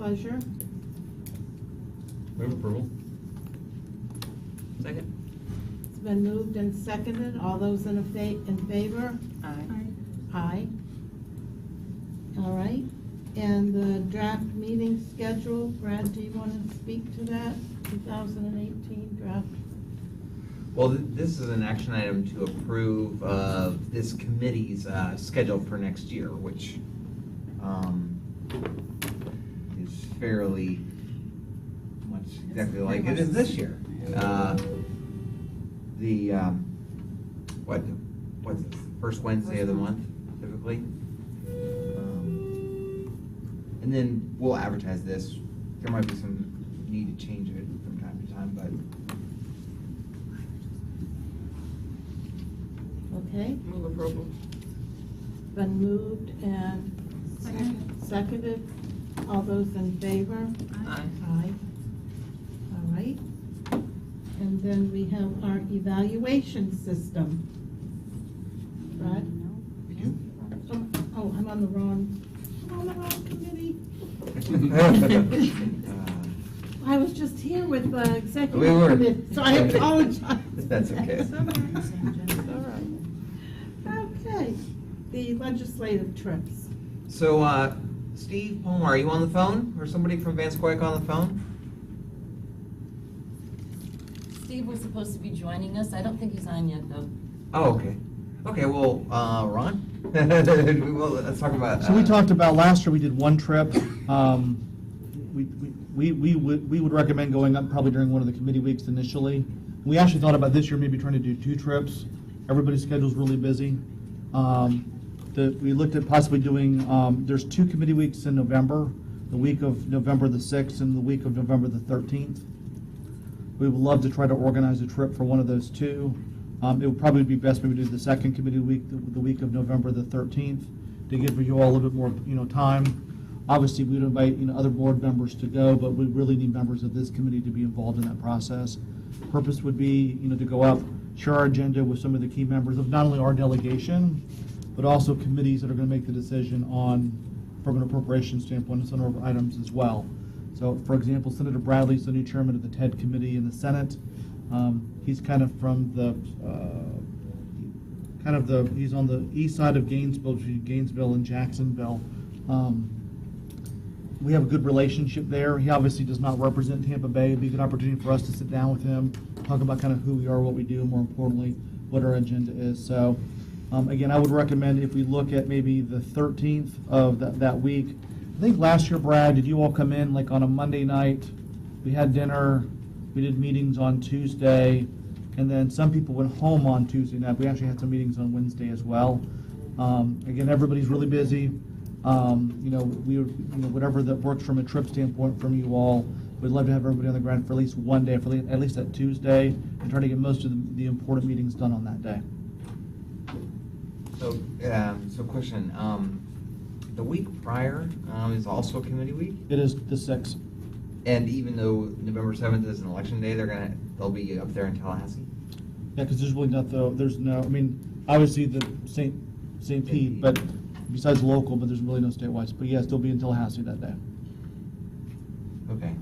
pleasure? Move approval. Second. It's been moved and seconded. All those in favor? Aye. Aye. All right. And the draft meeting schedule, Brad, do you want to speak to that? 2018 draft? Well, this is an action item to approve this committee's schedule for next year, which is fairly much exactly like it is this year. What's the first Wednesday of the month, typically? And then we'll advertise this. There might be some need to change it from time to time, but. Okay. Move approval. Been moved and seconded. All those in favor? Aye. Aye. All right. And then we have our evaluation system. Brad? Oh, I'm on the wrong committee. I was just here with the executive We were. committee, so I apologize. That's okay. It's all right. Okay, the legislative trips. So, Steve Palmer, are you on the phone? Or somebody from Van Squik on the phone? Steve was supposed to be joining us. I don't think he's on yet, though. Oh, okay. Okay, well, Ron? Well, let's talk about. So we talked about last year, we did one trip. We would recommend going up probably during one of the committee weeks initially. We actually thought about this year maybe trying to do 2 trips. Everybody's schedule's really busy. We looked at possibly doing, there's 2 committee weeks in November, the week of November the 6th and the week of November the 13th. We would love to try to organize a trip for one of those 2. It would probably be best maybe to do the second committee week, the week of November the 13th, to give you all a little bit more, time. Obviously, we'd invite, other board members to go, but we really need members of this committee to be involved in that process. Purpose would be, to go up, share our agenda with some of the key members of not only our delegation, but also committees that are going to make the decision on, from an appropriation standpoint, and some of our items as well. So, for example, Senator Bradley's the new chairman of the TED committee in the Senate. He's kind of from he's on the east side of Gainesville, between Gainesville and Jacksonville. We have a good relationship there. He obviously does not represent Tampa Bay. It'd be a good opportunity for us to sit down with him, talk about kind of who we are, what we do, and more importantly, what our agenda is. So, again, I would recommend if we look at maybe the 13th of that week. I think last year, Brad, did you all come in like on a Monday night? We had dinner. We did meetings on Tuesday, and then some people went home on Tuesday night. We actually had some meetings on Wednesday as well. Again, everybody's really busy. Whatever that works from a trip standpoint from you all, we'd love to have everybody on the ground for at least one day, for at least that Tuesday, and try to get most of the important meetings done on that day. So question, the week prior is also a committee week? It is the 6th. And even though November 7th is an election day, they'll be up there in Tallahassee? Yeah, because there's really obviously the St. Pete, but besides local, but there's really no statewide. But yes, they'll be in Tallahassee that day. Okay.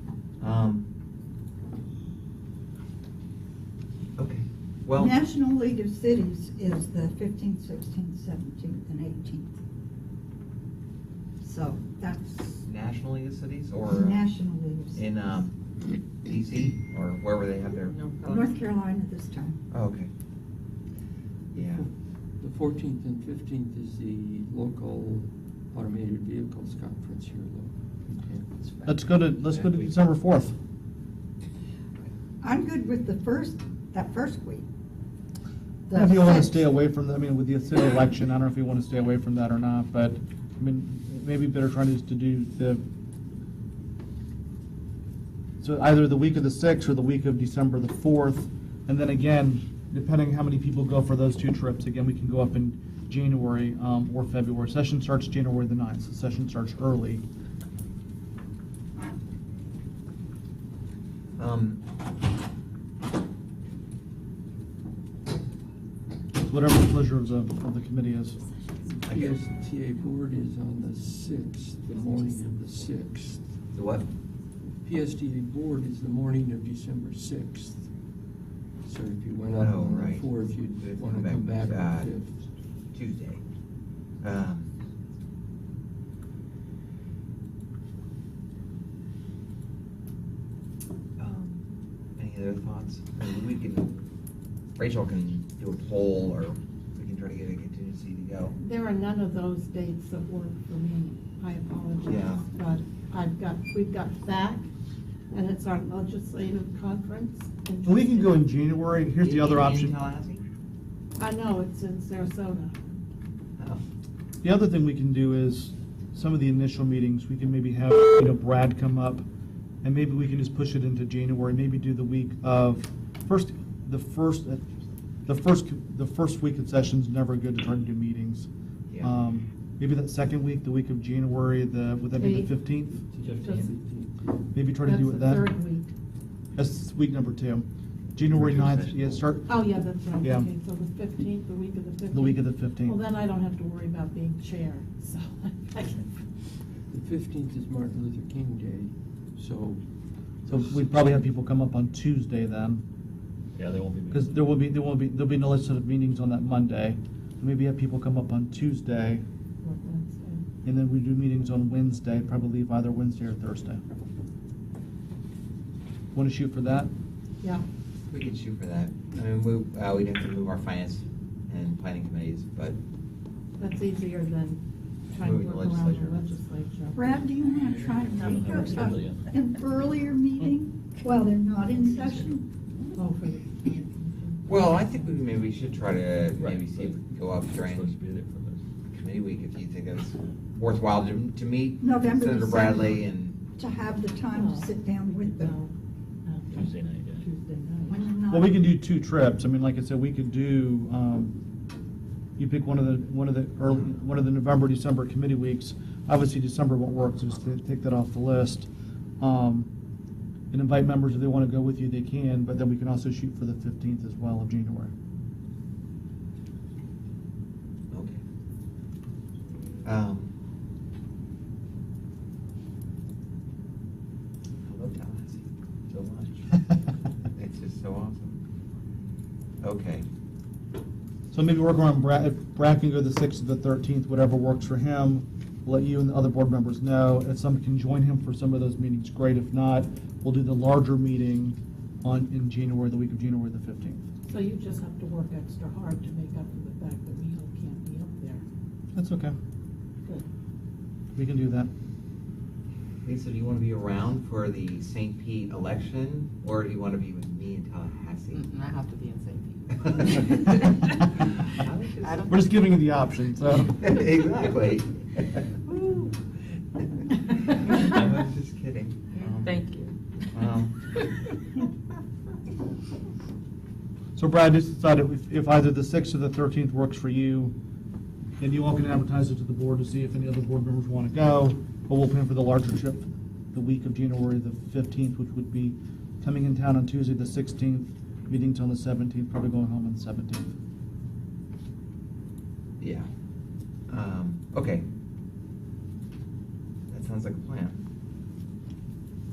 Okay. Well. National League of Cities is the 15th, 16th, 17th, and 18th. So that's National League of Cities or National League of Cities. in DC or wherever they have their. North Carolina this time. Oh, okay. Yeah. The 14th and 15th is the local automated vehicles conference here, though. Let's go to December 4th. I'm good with that first week. If you want to stay away from that, with the city election, I don't know if you want to stay away from that or not, but maybe better trying to do so either the week of the 6th or the week of December the 4th, and then again, depending how many people go for those 2 trips, again, we can go up in January or February. Session starts January the 9th, so session starts early. Whatever the pleasure of the committee is. PSTA board is on the 6th, the morning of the 6th. The what? PSTA board is the morning of December 6th. So if you went up Oh, on right. the 4th, if you'd If want to you come come back back, on the 5th. Tuesday. Any other thoughts? I mean, Rachel can do a poll, or we can try to get a contingency to go. There are none of those dates that work for me. I apologize. Yeah. But we've got FAC, and it's our legislative conference. in We can go in Tuesday. January. Here's the other In option. Tallahassee? I know, it's in Sarasota. Oh. The other thing we can do is, some of the initial meetings, we can maybe have, Brad come up, and maybe we can just push it into January, maybe do the week of, the first week of session's never good to try to do meetings. Yeah. Maybe that second week, the week of January, would that be the 15th? Maybe try to do it That's then. the third week. That's week number 2. January 9th, yeah, start Oh, yeah, that's right. Yeah. Okay, so the 15th, the week of the 15th. the week of the Well, 15th. then I don't have to worry about being chair, so I can. The 15th is Martin Luther King Day, so. So we'd probably have people come up on Tuesday then. Yeah, they won't be. Because there'll be no legislative meetings on that Monday. Maybe have people come up on Tuesday, Work Wednesday. and then we do meetings on Wednesday, probably leave either Wednesday or Thursday. Want to shoot for that? Yeah, We could shoot for that. I mean, we'd have to move our finance and planning committees, but that's easier than trying to Moving the work around the legislature. legislature. Brad, do you want to try to Haven't make had a schedule yet. an earlier meeting while they're not in session? Oh, for the. well, I think maybe we should try to maybe Right, see if we can go up Supposed during to be there for this. committee week if you think it's worthwhile to meet November the Senator 7th. Bradley and. To have the time to sit down with them. No, Tuesday night, yeah. Tuesday When night. you're not. Well, we can do 2 trips. I mean, like I said, we could do, you pick one of the November, December committee weeks. Obviously, December won't work, so just take that off the list. And invite members, if they want to go with you, they can, but then we can also shoot for the 15th as well of January. Okay. I love Tallahassee so much. It's just so awesome. Okay. So maybe work around Brad, if Brad can go the 6th or the 13th, whatever works for him, let you and the other board members know. If some can join him for some of those meetings, great. If not, we'll do the larger meeting in January, the week of January the 15th. So you just have to work extra hard to make up for the fact that we all can't be up there. That's okay. Good. We can do that. Lisa, do you want to be around for the St. Pete election, or do you want to be with me in Tallahassee? I have to be in St. Pete. I don't- We're just giving you the option, so. Exactly. Woo. I'm just kidding. Thank you. So Brad just decided if either the 6th or the 13th works for you, and you all can advertise it to the board to see if any other board members want to go, but we'll plan for the larger trip the week of January the 15th, which would be coming in town on Tuesday the 16th, meeting till the 17th, probably going home on the 17th. Yeah. Okay. That sounds like a plan.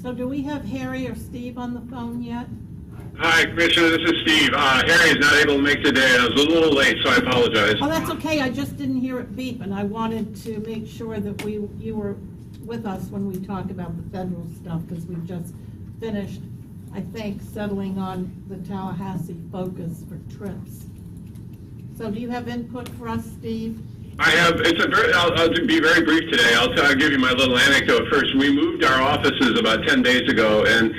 So do we have Harry or Steve on the phone yet? Hi, Commissioner, this is Steve. Harry is not able to make today. I was a little late, so I apologize. Oh, that's okay, I just didn't hear it beep, and I wanted to make sure that you were with us when we talk about the federal stuff, because we've just finished, I think, settling on the Tallahassee focus for trips. So do you have input for us, Steve? I have, I'll be very brief today. I'll give you my little anecdote first. We moved our offices about 10 days ago, and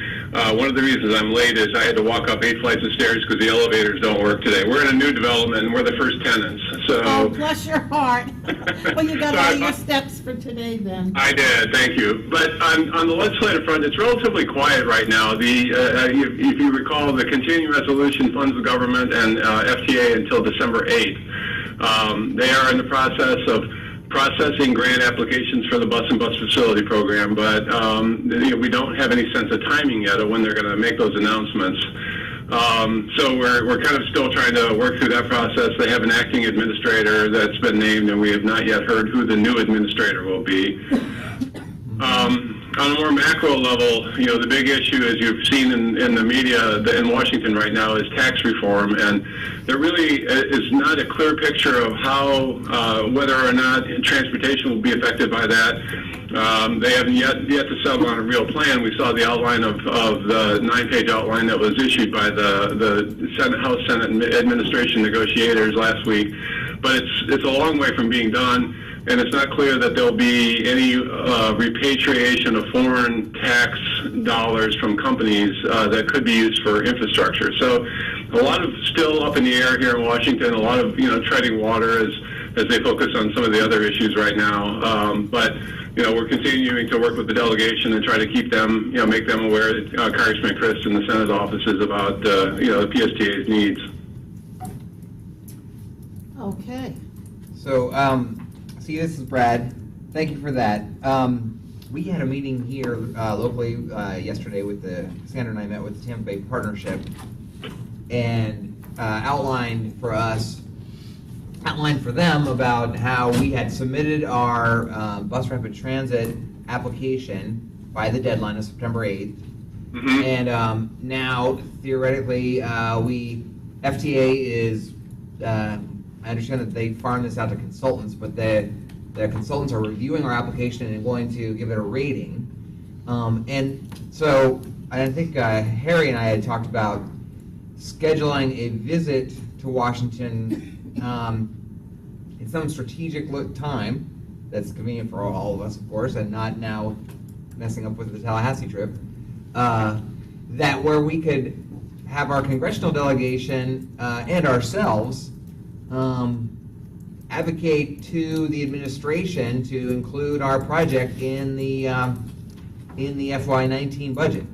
one of the reasons I'm late is I had to walk up 8 flights of stairs because the elevators don't work today. We're in a new development, and we're the first tenants, so. Oh, bless your heart. Well, you got So all your steps for today, then. I did, thank you. But on the legislative front, it's relatively quiet right now. If you recall, the continuing resolution funds the government and FTA until December 8th. They are in the process of processing grant applications for the bus and bus facility program, but we don't have any sense of timing yet of when they're going to make those announcements. So we're kind of still trying to work through that process. They have an acting administrator that's been named, and we have not yet heard who the new administrator will be. On a more macro level, the big issue, as you've seen in the media in Washington right now, is tax reform, and there really is not a clear picture of how, whether or not transportation will be affected by that. They haven't yet to settle on a real plan. We saw the outline of the 9-page outline that was issued by the House Senate administration negotiators last week, but it's a long way from being done. And it's not clear that there'll be any repatriation of foreign tax dollars from companies that could be used for infrastructure. So a lot of still up in the air here in Washington, a lot of, treading water as they focus on some of the other issues right now. But we're continuing to work with the delegation and try to keep them, make them aware, Congressman Chris and the Senate offices about, the PSTA's needs. Okay. So, see, this is Brad. Thank you for that. We had a meeting here locally yesterday with Sandra and I met with the Tampa Bay Partnership and outlined for them about how we had submitted our bus rapid transit application by the deadline of September 8th. Mm-hmm. And now, theoretically, FTA is, I understand that they farm this out to consultants, but the consultants are reviewing our application and going to give it a rating. And so I think Harry and I had talked about scheduling a visit to Washington in some strategic time that's convenient for all of us, of course, and not now messing up with the Tallahassee trip, that where we could have our congressional delegation and ourselves advocate to the administration to include our project in the FY19 budget,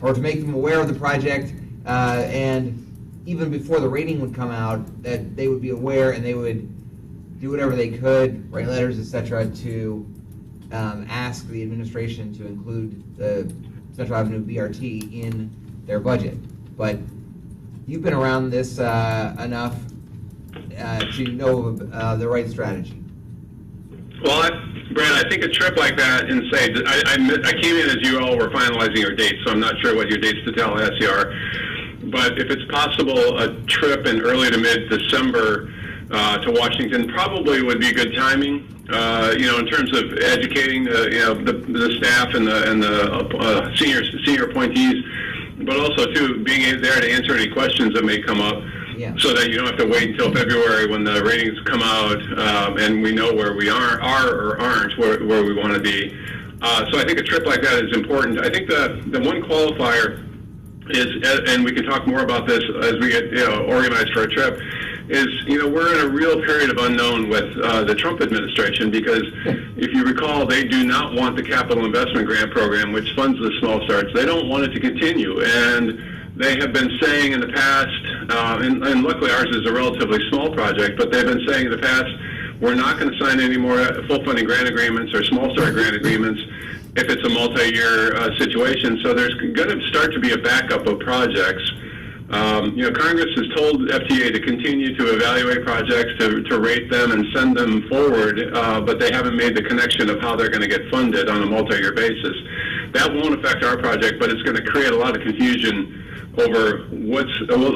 or to make them aware of the project, and even before the rating would come out, that they would be aware and they would do whatever they could, write letters, etc., to ask the administration to include the Central Avenue BRT in their budget. But you've been around this enough to know the right strategy. Well, Brad, I think a trip like that, and say, I came in as you all were finalizing your dates, so I'm not sure what your dates to Tallahassee are. But if it's possible, a trip in early to mid-December to Washington probably would be good timing. In terms of educating the staff and the senior appointees, but also too being there to answer any questions that may come up. Yeah. So that you don't have to wait until February when the ratings come out and we know where we are or aren't where we want to be. So I think a trip like that is important. I think the one qualifier is, and we can talk more about this as we get organized for a trip, is we're in a real period of unknown with the Trump administration, because if you recall, they do not want the Capital Investment Grant Program, which funds the small starts. They don't want it to continue, and they have been saying in the past, and luckily ours is a relatively small project, but they've been saying in the past, we're not going to sign any more full funding grant agreements or small start grant agreements if it's a multi-year situation. So there's going to start to be a backup of projects. Congress has told FTA to continue to evaluate projects, to rate them and send them forward, but they haven't made the connection of how they're going to get funded on a multi-year basis. That won't affect our project, but it's going to create a lot of confusion over what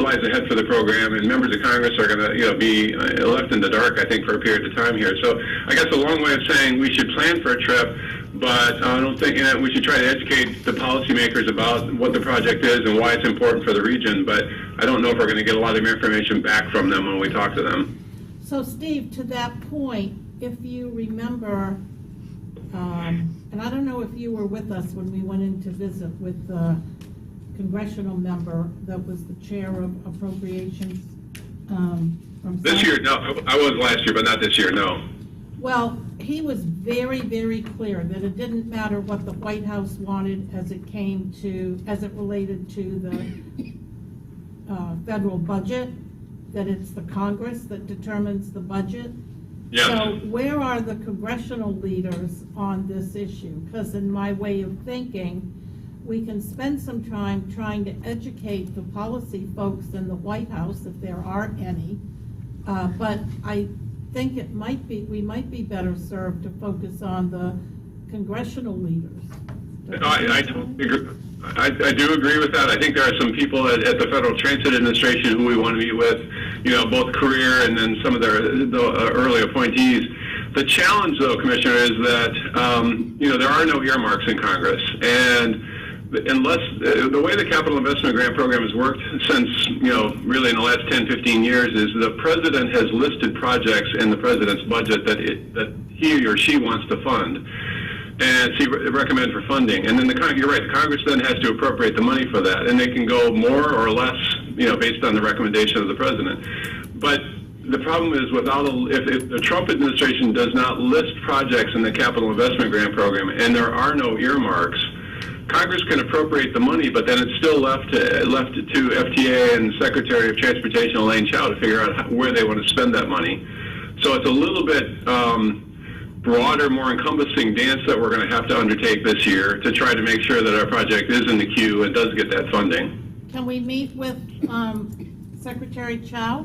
lies ahead for the program, and members of Congress are going to be left in the dark, I think, for a period of time here. So I guess a long way of saying we should plan for a trip, but I don't think we should try to educate the policymakers about what the project is and why it's important for the region, but I don't know if we're going to get a lot of information back from them when we talk to them. So Steve, to that point, if you remember, and I don't know if you were with us when we went in to visit with the congressional member that was the chair of appropriations from this year, no. I was last year, but not this year, no. Well, he was very, very clear that it didn't matter what the White House wanted as it related to the federal budget, that it's the Congress that determines the budget. Yeah. So where are the congressional leaders on this issue? Because in my way of thinking, we can spend some time trying to educate the policy folks in the White House, if there are any, but I think we might be better served to focus on the congressional leaders. I don't agree. I do agree with that. I think there are some people at the Federal Transit Administration who we want to meet with, both career and then some of the early appointees. The challenge, though, Commissioner, is that, there are no earmarks in Congress. And unless the way the Capital Investment Grant Program has worked since, really in the last 10, 15 years, is the president has listed projects in the president's budget that he or she wants to fund and recommend for funding. And then you're right, the Congress then has to appropriate the money for that. And they can go more or less, based on the recommendation of the president. But the problem is if the Trump administration does not list projects in the Capital Investment Grant Program and there are no earmarks, Congress can appropriate the money, but then it's still left to FTA and Secretary of Transportation Elaine Chao to figure out where they want to spend that money. So it's a little bit broader, more encompassing dance that we're going to have to undertake this year to try to make sure that our project is in the queue and does get that funding. Can we meet with Secretary Chao?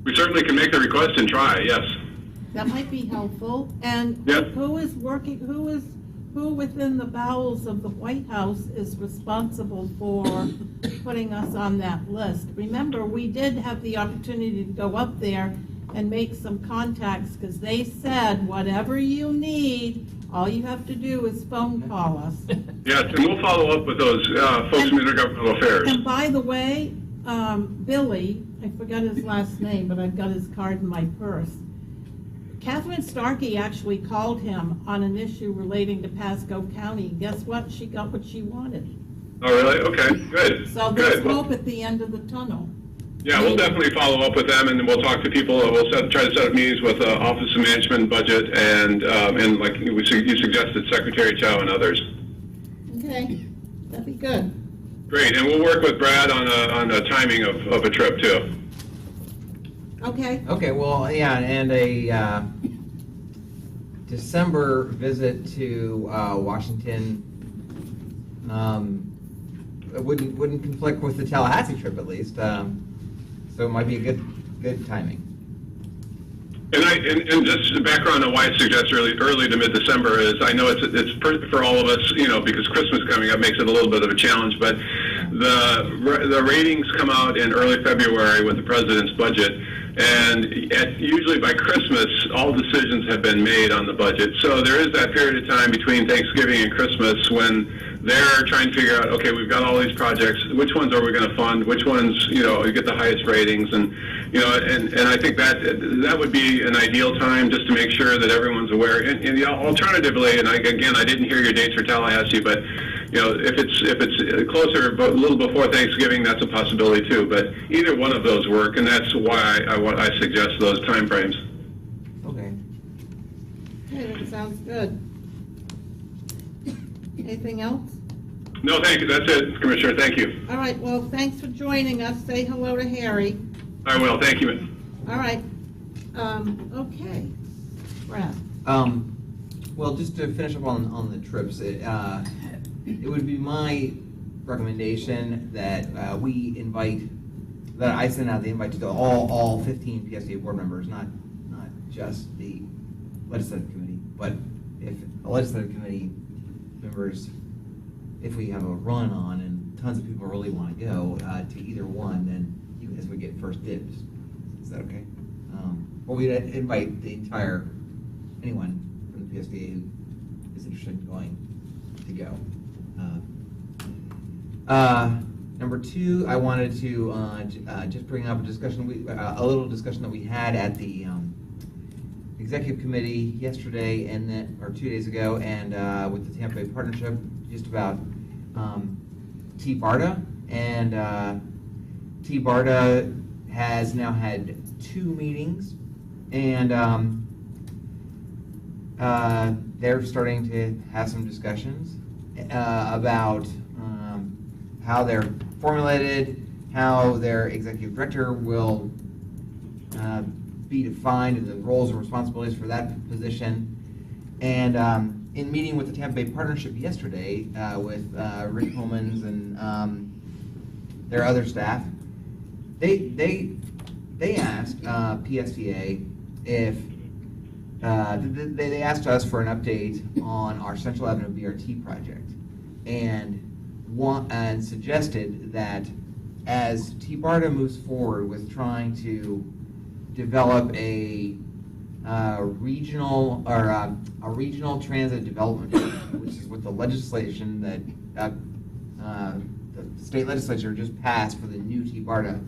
We certainly can make the request and try, yes. That might be helpful. And Yep. who within the bowels of the White House is responsible for putting us on that list? Remember, we did have the opportunity to go up there and make some contacts, because they said, whatever you need, all you have to do is phone call us. Yes, and we'll follow up with those folks from Intergovernmental Affairs. And by the way, Billy, I forgot his last name, but I've got his card in my purse. Catherine Starkey actually called him on an issue relating to Pasco County. Guess what? She got what she wanted. Oh, really? Okay, good. So there's Good. Well, hope at the end of the tunnel. yeah, we'll definitely follow up with them, and then we'll talk to people. We'll try to set up meetings with Office of Management and Budget, and like you suggested, Secretary Chao and others. Okay, that'd be good. Great, and we'll work with Brad on the timing of a trip too. Okay, Okay, well, yeah, and a December visit to Washington wouldn't conflict with the Tallahassee trip, at least. So it might be a good timing. And just background on why I suggest early to mid-December is I know it's for all of us, because Christmas coming up makes it a little bit of a challenge, but the ratings come out in early February with the president's budget, and usually by Christmas, all decisions have been made on the budget. So there is that period of time between Thanksgiving and Christmas when they're trying to figure out, okay, we've got all these projects, which ones are we going to fund, which ones, get the highest ratings, and I think that would be an ideal time just to make sure that everyone's aware. And alternatively, and I didn't hear your dates for Tallahassee, but if it's closer, but a little before Thanksgiving, that's a possibility too. But either one of those work, and that's why I suggest those time frames. Okay. okay, that sounds good. Anything else? No, thank you. That's it, Commissioner. Thank you. All right, well, thanks for joining us. Say hello to Harry. I will. Thank you. All right. Okay. Brad. Well, just to finish up on the trips, it would be my recommendation that that I send out the invite to all 15 PSTA board members, not just the legislative committee, but if a legislative committee members, if we have a run on and tons of people really want to go to either one, then you guys would get first dibs. Is that okay? Or we'd invite anyone from the PSTA who is interested in going to go. Number two, I wanted to just bring up a little discussion that we had at the executive committee yesterday or 2 days ago, and with the Tampa Bay Partnership, just about T-BARTA. And T-BARTA has now had 2 meetings, and they're starting to have some discussions about how they're formulated, how their executive director will be defined, and the roles and responsibilities for that position. And in meeting with the Tampa Bay Partnership yesterday with Rick Homans and their other staff, they asked PSTA if they asked us for an update on our Central Avenue BRT project, and suggested that as T-BARTA moves forward with trying to develop a regional transit development plan, which is what the legislation that the state legislature just passed for the new T-BARTA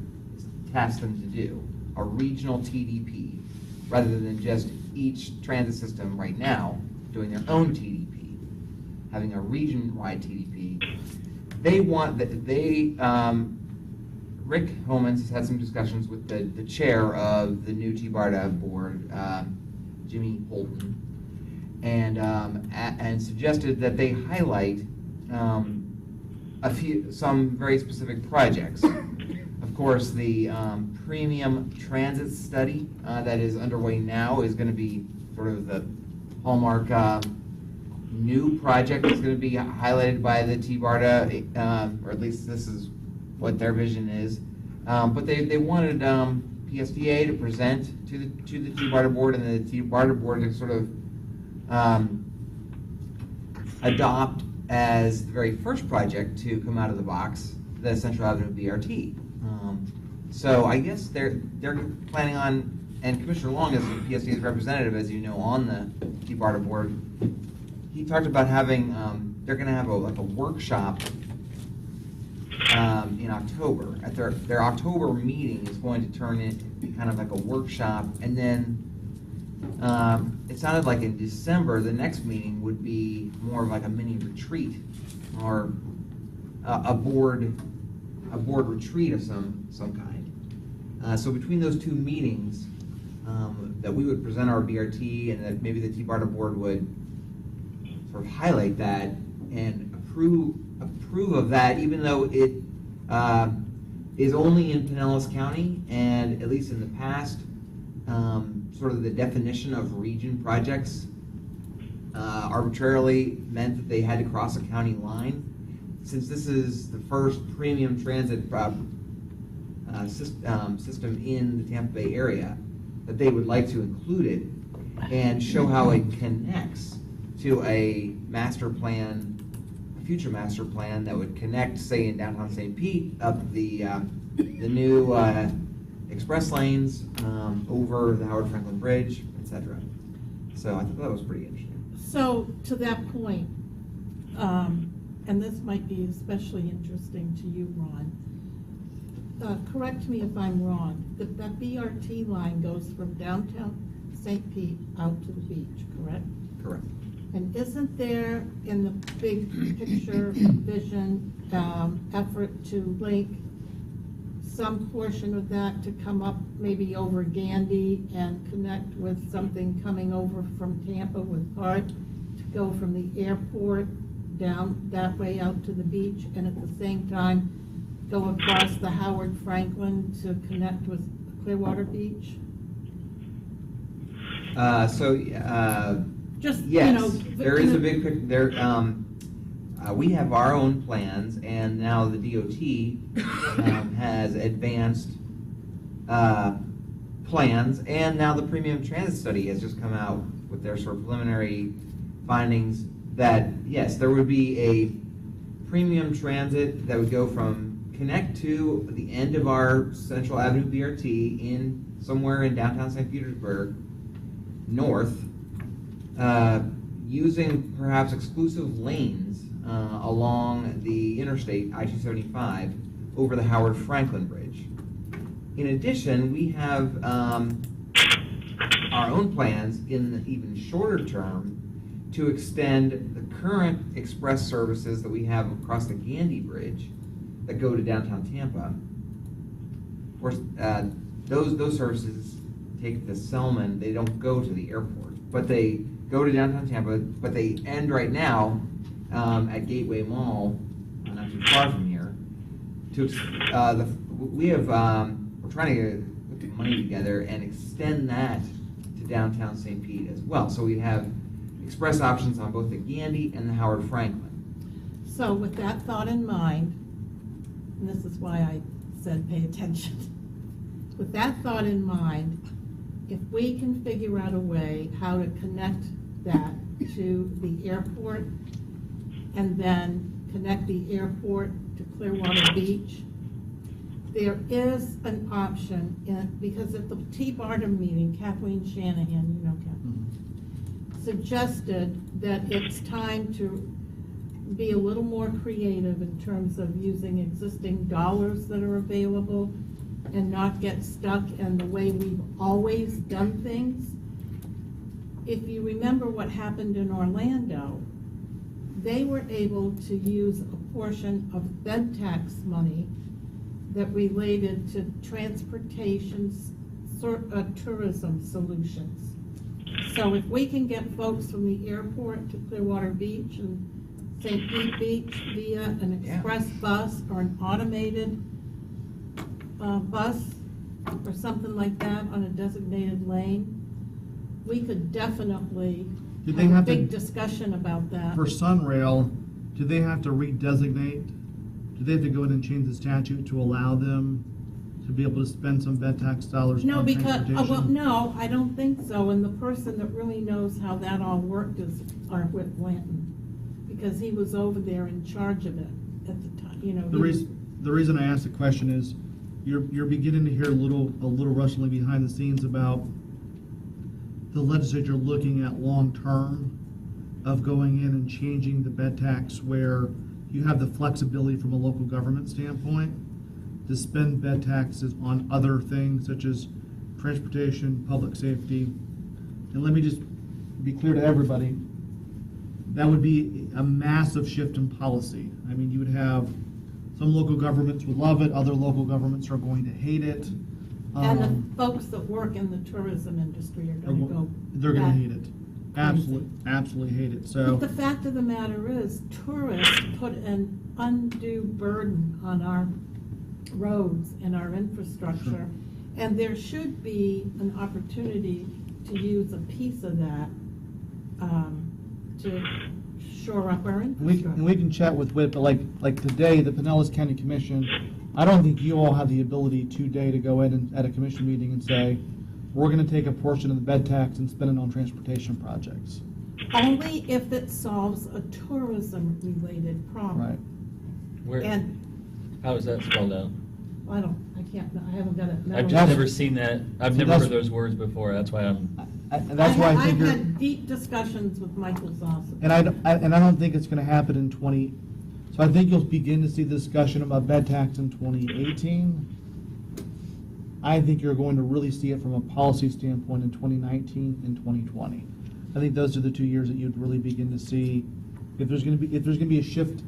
tasked them to do, a regional TDP, rather than just each transit system right now doing their own TDP, having a region-wide TDP. Rick Homans has had some discussions with the chair of the new T-BARTA board, Jimmy Holton, and suggested that they highlight some very specific projects. Of course, the premium transit study that is underway now is going to be sort of the hallmark new project that's going to be highlighted by the T-BARTA, or at least this is what their vision is. But they wanted PSTA to present to the T-BARTA board, and the T-BARTA board to sort of adopt as the very first project to come out of the box the Central Avenue BRT. So I guess they're planning on, and Commissioner Long is PSTA's representative, as you know, on the T-BARTA board. He talked about having, they're going to have a workshop in October. At their October meeting is going to turn into kind of like a workshop, and then it sounded like in December the next meeting would be more of like a mini retreat, or a board retreat of some kind. So between those two meetings, that we would present our BRT, and that maybe the T-BARTA board would sort of highlight that and approve of that, even though it is only in Pinellas County, and at least in the past, sort of the definition of region projects arbitrarily meant that they had to cross a county line. Since this is the first premium transit system in the Tampa Bay area, that they would like to include it and show how it connects to a master plan, a future master plan that would connect, say, in downtown St. Pete, up the new express lanes, over the Howard Franklin Bridge, etc. So I thought that was pretty interesting. So to that point, and this might be especially interesting to you, Ron, correct me if I'm wrong, that BRT line goes from downtown St. Pete out to the beach, correct? Correct. And isn't there, in the big picture vision, effort to link some portion of that to come up maybe over Gandy and connect with something coming over from Tampa with Hart, to go from the airport down that way out to the beach, and at the same time go across the Howard Franklin to connect with Clearwater Beach? Just, yes, you know, there is a big picture. We have our own plans, and now the DOT has advanced plans, and now the premium transit study has just come out with their sort of preliminary findings that, yes, there would be a premium transit that would go from connect to the end of our Central Avenue BRT in somewhere in downtown St. Petersburg, north, using perhaps exclusive lanes along the interstate I-275 over the Howard Franklin Bridge. In addition, we have our own plans in the even shorter term to extend the current express services that we have across the Gandy Bridge that go to downtown Tampa. Of course, those services take the Selman. They don't go to the airport, but they go to downtown Tampa, but they end right now at Gateway Mall, not too far from here. We're trying to put the money together and extend that to downtown St. Pete as well. So we have express options on both the Gandy and the Howard Franklin. So with that thought in mind, and this is why I said pay attention, with that thought in mind, if we can figure out a way how to connect that to the airport and then connect the airport to Clearwater Beach, there is an option, because at the T. Barnum meeting, Kathleen Shanahan, you know Kathleen, suggested that it's time to be a little more creative in terms of using existing dollars that are available and not get stuck in the way we've always done things. If you remember what happened in Orlando, they were able to use a portion of bed tax money that related to transportation, tourism solutions. So if we can get folks from the airport to Clearwater Beach and St. Pete Beach via an express bus or an automated bus or something like that on a designated lane, we could definitely Did they have a have to- big discussion about that. For Sunrail, do they have to redesignate? Do they have to go in and change the statute to allow them to be able to spend some bed tax dollars No, on because, transportation? well, no, I don't think so, and the person that really knows how that all worked is our Whip Blanton, because he was over there in charge of it at the time, you know. The reason I asked the question is, you're beginning to hear a little rustling behind the scenes about the legislature looking at long-term of going in and changing the bed tax where you have the flexibility from a local government standpoint to spend bed taxes on other things such as transportation, public safety. And let me just be clear to everybody, that would be a massive shift in policy. I mean, you would have, some local governments would love it, other local governments are going to hate it. And the folks that work in the tourism industry are gonna go. They're gonna back. hate it. Absolutely hate it, so. But the fact of the matter is, tourists put an undue burden on our roads and our infrastructure. And there should be an opportunity to use a piece of that, to shore up our infrastructure. And we can chat with Whit, but like today, the Pinellas County Commission, I don't think you all have the ability today to go in and, at a commission meeting and say, we're gonna take a portion of the bed tax and spend it on transportation projects. Only if it solves a tourism-related problem. Right. Where, And, how is that spelled out? I haven't got it. I've memorized. just never seen that. I've So never that's- heard those words before. That's why I'm. And that's why I think I've you're, had deep discussions with Michael Zoss. and I don't think it's gonna happen in so I think you'll begin to see the discussion about bed tax in 2018. I think you're going to really see it from a policy standpoint in 2019 and 2020. I think those are the 2 years that you'd really begin to see if there's gonna be a shift.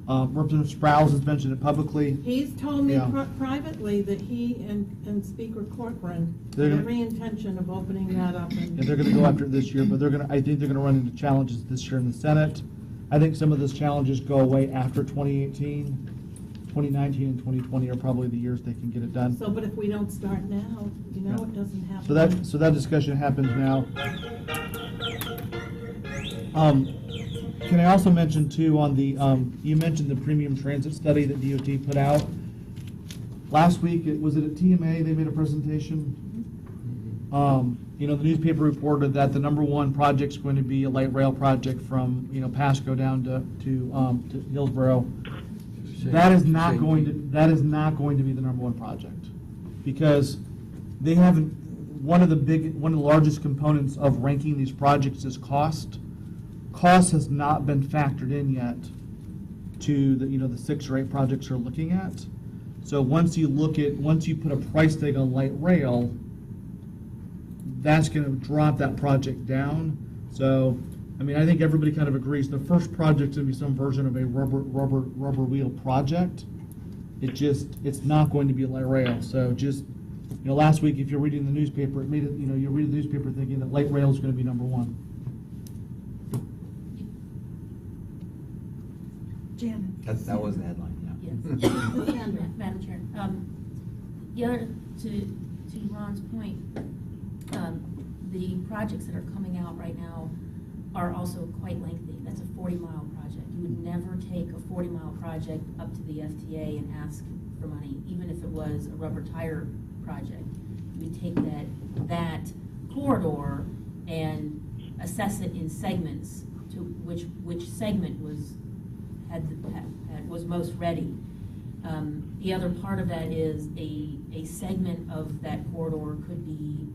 Representative Sprouse has mentioned it publicly. He's told me Yeah. privately that he and Speaker Corcoran They're have gonna- every intention of opening that up. And they're gonna go after it this year, but I think they're gonna run into challenges this year in the Senate. I think some of those challenges go away after 2018. 2019 and 2020 are probably the years they can get it done. So, but if we don't start now, you know, it doesn't happen. So that discussion happens now. Can I also mention too on the, you mentioned the premium transit study that DOT put out. Last week, was it at TMA, they made a presentation? You know, the newspaper reported that the #1 project's going to be a light rail project from, you know, Pasco down to Hillsborough. That is not going to be the #1 project, because they haven't, one of the largest components of ranking these projects is cost. Cost has not been factored in yet to the 6 or 8 projects you're looking at. So once you put a price tag on light rail, that's gonna drop that project down. So, I mean, I think everybody kind of agrees, the first project's gonna be some version of a rubber wheel project. It's not going to be light rail, so just, last week, if you're reading the newspaper, it made it, you're reading the newspaper thinking that light rail is gonna be #1. Janet. That was the headline, Yes. yeah. Madam Chair, the other, to Ron's point, the projects that are coming out right now are also quite lengthy. That's a 40-mile project. You would never take a 40-mile project up to the FTA and ask for money, even if it was a rubber tire project. we take that corridor and assess it in segments to which segment was most ready. The other part of that is a segment of that corridor could be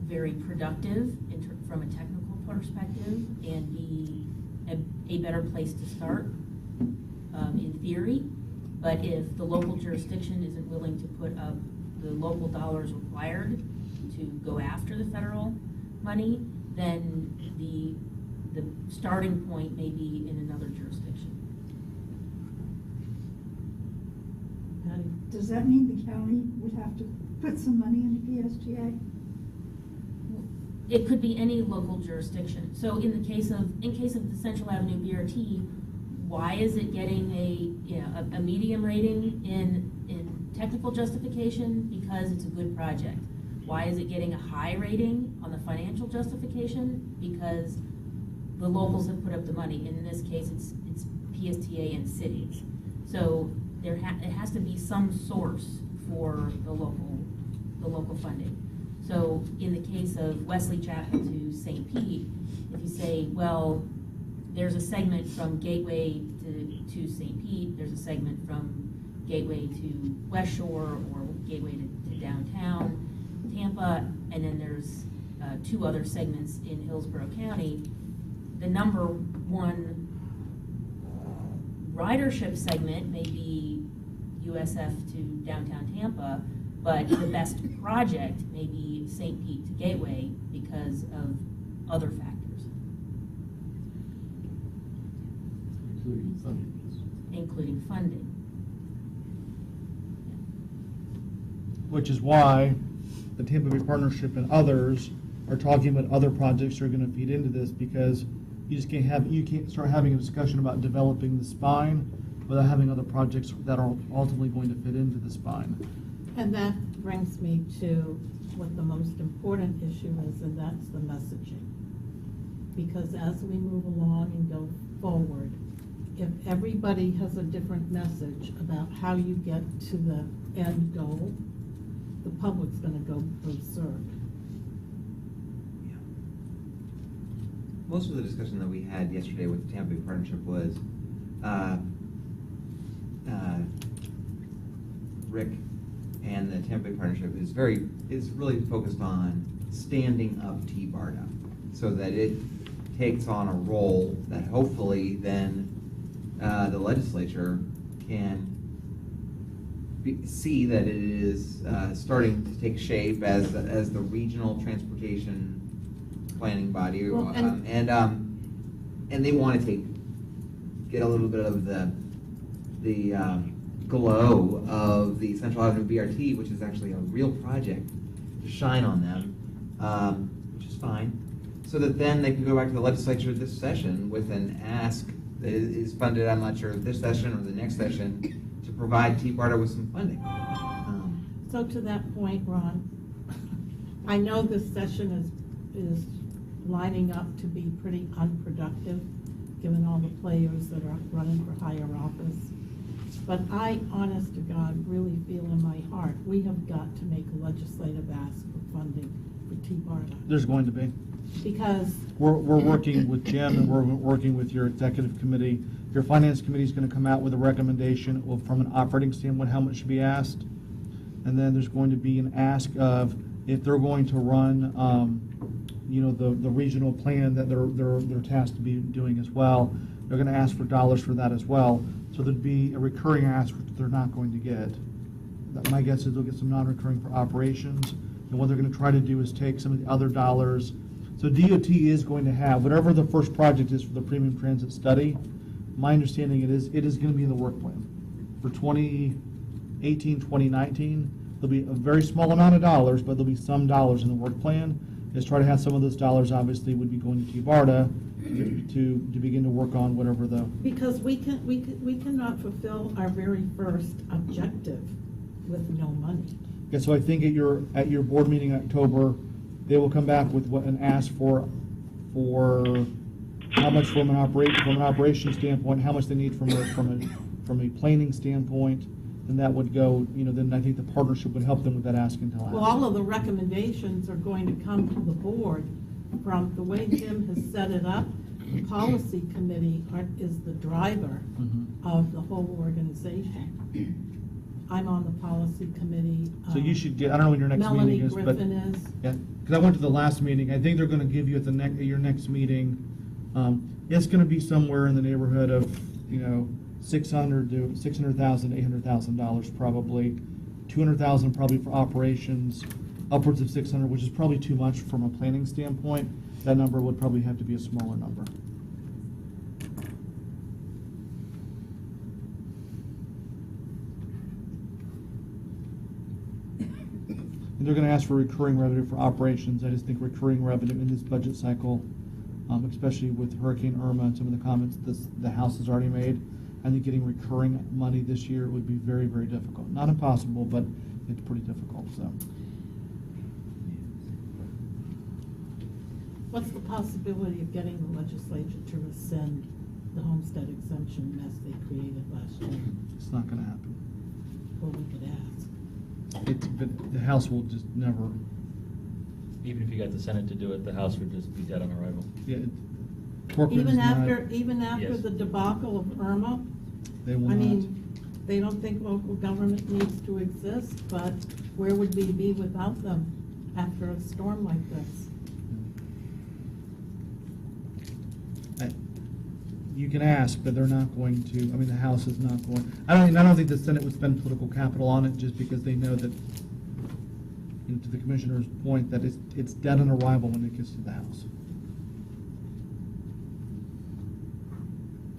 very productive from a technical perspective and be a better place to start in theory. But if the local jurisdiction isn't willing to put up the local dollars required to go after the federal money, then the starting point may be in another jurisdiction. Does that mean the county would have to put some money into PSTA? It could be any local jurisdiction. So in case of the Central Avenue BRT, why is it getting a medium rating in technical justification? Because it's a good project. Why is it getting a high rating on the financial justification? Because the locals have put up the money. In this case, it's PSTA and cities. So it has to be some source for the local funding. So in the case of Wesley Chapel to St. Pete, if you say, well, there's a segment from Gateway to St. Pete, there's a segment from Gateway to West Shore or Gateway to downtown Tampa, and then there's 2 other segments in Hillsborough County. The number 1 ridership segment may be USF to downtown Tampa, but the best project may be St. Pete to Gateway because of other factors, including funding. Which is why the Tampa Bay Partnership and others are talking about other projects that are going to feed into this, because you can't start having a discussion about developing the spine without having other projects that are ultimately going to fit into the spine. And that brings me to what the most important issue is, and that's the messaging. Because as we move along and go forward, if everybody has a different message about how you get to the end goal, the public's going to go berserk. Most of the discussion that we had yesterday with the Tampa Bay Partnership was Rick and the Tampa Bay Partnership is really focused on standing up T-BARDA so that it takes on a role that hopefully then the legislature can see that it is starting to take shape as the regional transportation planning body, Well, and they want to get a little bit of the glow of the Central Avenue BRT, which is actually a real project, to shine on them, which is fine, so that then they can go back to the legislature this session with an ask that is funded, I'm not sure, this session or the next session, to provide T-BARDA with some funding. So to that point, Ron, I know this session is lining up to be pretty unproductive, given all the players that are running for higher office. But I, honest to God, really feel in my heart, we have got to make a legislative ask for funding for T-BARDA. There's going to be. Because We're working with Jim, and we're working with your executive committee. Your finance committee is going to come out with a recommendation from an operating standpoint, how much should be asked. And then there's going to be an ask of if they're going to run, the regional plan that they're tasked to be doing as well. They're going to ask for dollars for that as well. So there'd be a recurring ask that they're not going to get. My guess is they'll get some non-recurring for operations. And what they're going to try to do is take some of the other dollars. So DOT is going to have, whatever the first project is for the premium transit study, my understanding it is going to be in the work plan. For 2018, 2019, there'll be a very small amount of dollars, but there'll be some dollars in the work plan. Is try to have some of those dollars obviously would be going to T-BARDA to begin to work on whatever the. because we cannot fulfill our very first objective with no money. Yeah, so I think at your board meeting in October, they will come back with an ask for how much from an operation standpoint, how much they need from a planning standpoint, then that would go, then I think the partnership would help them with that ask and tell action. Well, all of the recommendations are going to come to the board from the way Jim has set it up. The policy committee is the driver Mhm. of the whole organization. I'm on the policy committee. So you should get, I don't know when your next meeting is, but. Melanie Griffin is. Yeah, because I went to the last meeting, I think they're gonna give you at your next meeting, it's gonna be somewhere in the neighborhood of, $600,000 to $600,000, $800,000 probably. 200,000 probably for operations, upwards of 600, which is probably too much from a planning standpoint. That number would probably have to be a smaller number. And they're gonna ask for recurring revenue for operations. I just think recurring revenue in this budget cycle, especially with Hurricane Irma and some of the comments the House has already made, I think getting recurring money this year would be very, very difficult. Not impossible, but it's pretty difficult, so. What's the possibility of getting the legislature to rescind the homestead exemption mess they created last year? It's not gonna happen. Well, we could ask. But the House will just never, Even if you got the Senate to do it, the House would just be dead on arrival. yeah. Corcoran's Even not- after Yes. the debacle of Irma? They will I not. mean, they don't think local government needs to exist, but where would we be without them after a storm like this? You can ask, but they're not going to, the House is not going, I don't think the Senate would spend political capital on it just because they know that, to the commissioner's point, that it's dead on arrival when it gets to the House.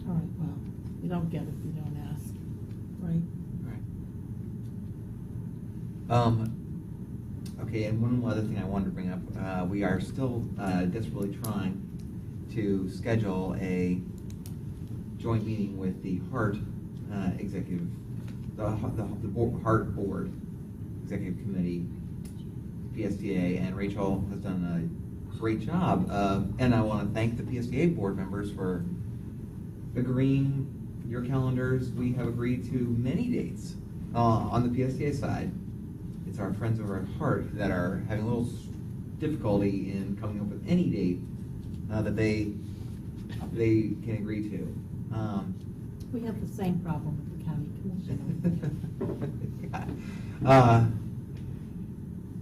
All right, well, you don't get it if you don't ask, right? Okay, and one other thing I wanted to bring up, we are still desperately trying to schedule a joint meeting with the HART executive, the HART board executive committee, PSTA, and Rachel has done a great job. And I want to thank the PSTA board members for agreeing your calendars. We have agreed to many dates on the PSTA side. It's our friends over at HART that are having a little difficulty in coming up with any date that they can agree to. We have the same problem with the county commission.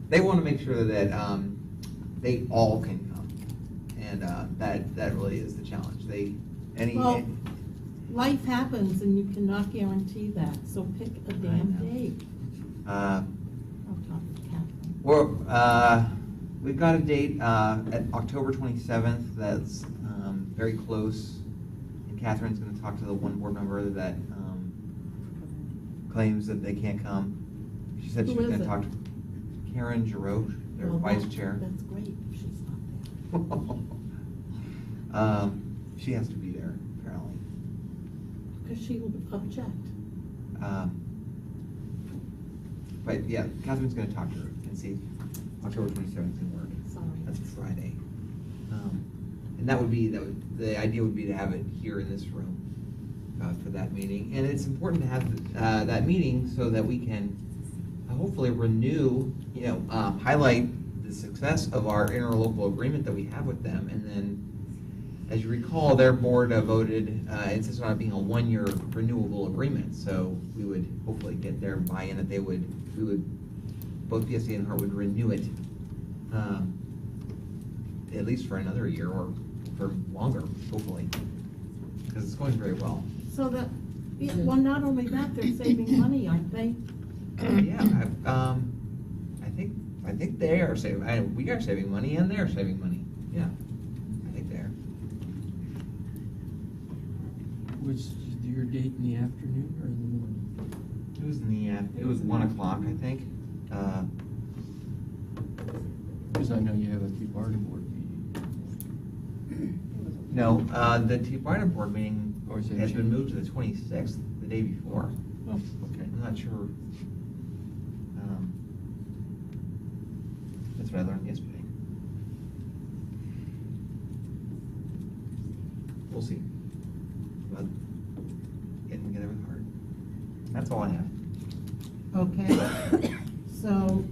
They want to make sure that they all can come, and that really is the challenge. Well, life happens and you cannot guarantee that, so pick a damn know. date. I'll talk to Catherine. We've got a date at October 27th that's very close, and Catherine's going to talk to the one board member that claims that they can't come. She said she Who was is going to it? talk to Karen Giroux, their Well, vice chair. That's great if she's not there. She has to be there, apparently. Because she will object. But yeah, Catherine's going to talk to her and see if October 27th can work. Sorry. That's a Friday. And the idea would be to have it here in this room for that meeting. And it's important to have that meeting so that we can hopefully renew, highlight the success of our interlocal agreement that we have with them. And then, as you recall, their board voted, insisted on it being a one-year renewable agreement. So we would hopefully get their buy-in that both PSTA and HART would renew it at least for another year or for longer, hopefully, because it's going very well. So that, well, not only that, they're saving money, aren't they? Yeah, I think they are saving. We are saving money, and they're saving money. Yeah, I think they are. Was your date in the afternoon or in the morning? It was it was 1 o'clock, I think. Because I know you have a Tea-Party board meeting. No, the Tea-Party board meeting Or is it has been moved changed? to the 26th, the day before. Oh, okay. I'm not sure. That's what I learned yesterday. We'll see. But getting together with HART. That's all I have. Okay, so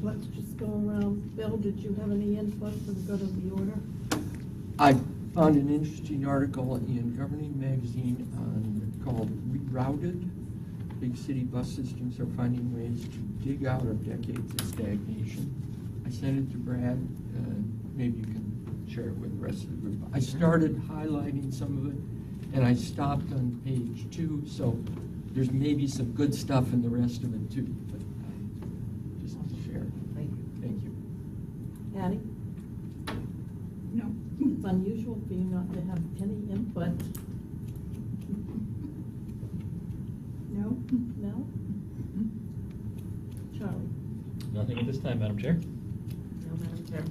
let's just go around. Bill, did you have any input for the good of the order? I found an interesting article in Governing Magazine called Rerouted. Big city bus systems are finding ways to dig out of decades of stagnation. I sent it to Brad. Maybe you can share it with the rest of the group. I started highlighting some of it, and I stopped on page 2, so there's maybe some good stuff in the rest of it too, but just to share. Thank you. Thank you. Patty? No. It's unusual for you not to have any input. No? No? Charlie? Nothing at this time, Madam Chair. No, Madam Chair.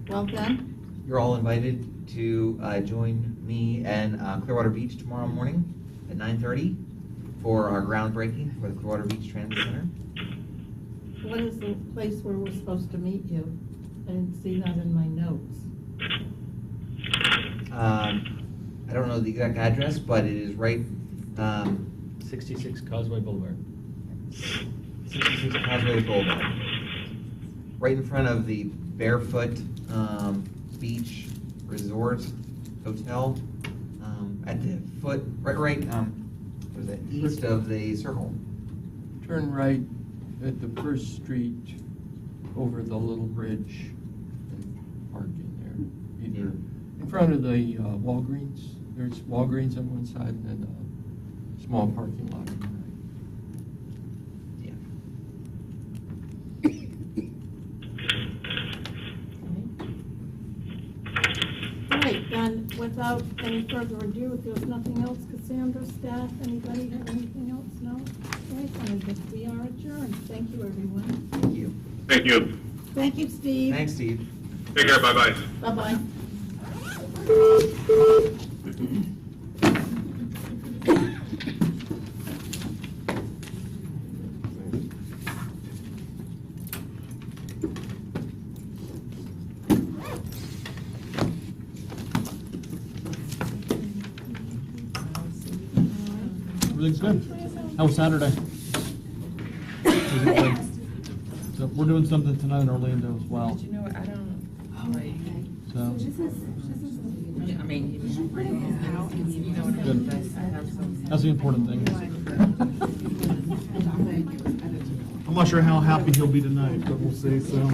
Well then, You're all invited to join me and Clearwater Beach tomorrow morning at 9:30 for our groundbreaking for the Clearwater Beach Transit Center. what is the place where we're supposed to meet you? I didn't see that in my notes. I don't know the exact address, but it is right 66 Causeway Boulevard. 66 Causeway Boulevard, right in front of the Barefoot Beach Resort Hotel, at the foot, right, what is it, east of the circle. Turn right at the first street over the little bridge and park in there. Either in front of the Walgreens. There's Walgreens on one side and then a small parking lot on the right. Yeah. All right, then, without any further ado, if there's nothing else, Cassandra, staff, anybody have anything else? No? All right, then I guess we are adjourned. Thank you, everyone. Thank you. Thank you. Thank you, Steve. Thanks, Steve. Take care, bye-bye. Bye-bye. Everything's good. How was Saturday? Was it good? So we're doing something tonight in Orlando as well. You know what, I don't, like, So I mean, you know what I Good. mean? I have some. that's the important thing. I'm not sure how happy he'll be tonight, but we'll see. So.